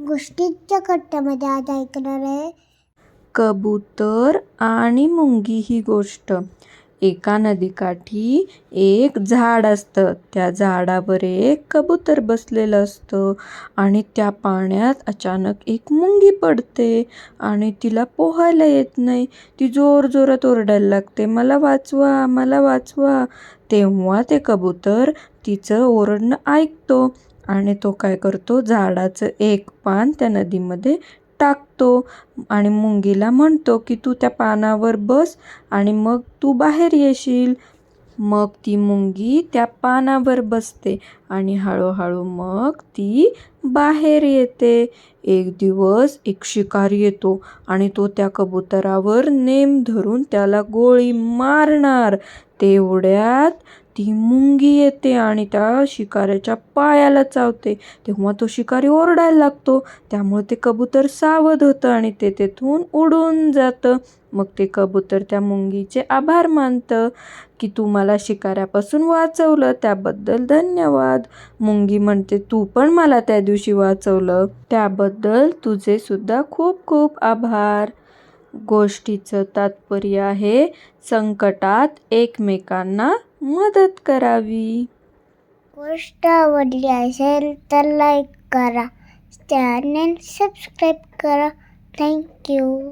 गोष्टीच्या कट्ट्यामध्ये आज ऐकणार आहे कबूतर आणि मुंगी ही गोष्ट. एका नदीकाठी एक झाड असतं. त्या झाडावर एक कबूतर बसलेलं असतं आणि त्या पाण्यात अचानक एक मुंगी पडते आणि तिला पोहायला येत नाही. ती जोरजोरात ओरडायला लागते, मला वाचवा, मला वाचवा. तेव्हा ते कबूतर तिचं ओरडणं ऐकतो आणि तो काय करतो, झाडाचं एक पान त्या नदीमध्ये टाकतो आणि मुंगीला म्हणतो की तू त्या पानावर बस आणि मग तू बाहेर येशील. मग ती मुंगी त्या पानावर बसते आणि हळूहळू मग ती बाहेर येते. एक दिवस एक शिकारी येतो आणि तो त्या कबुतरावर नेम धरून त्याला गोळी मारणार. तेवढ्यात ती मुंगी येते आणि त्या शिकाऱ्याच्या पायाला चावते. तेव्हा तो शिकारी ओरडायला लागतो. त्यामुळे ते कबूतर सावध होतं आणि ते तेथून उडून जातं. मग ते कबूतर त्या मुंगीचे आभार मानतं की तू मला शिकाऱ्यापासून वाचवलं, त्याबद्दल धन्यवाद. मुंगी म्हणते, तू पण मला त्या दिवशी वाचवलं, त्याबद्दल तुझे सुद्धा खूप खूप आभार. गोष्टीचं तात्पर्य आहे, संकटात एकमेकांना मदत करावी. गोष्ट आवडली असेल तर लाईक करा, चॅनेल सबस्क्राईब करा. थँक्यू.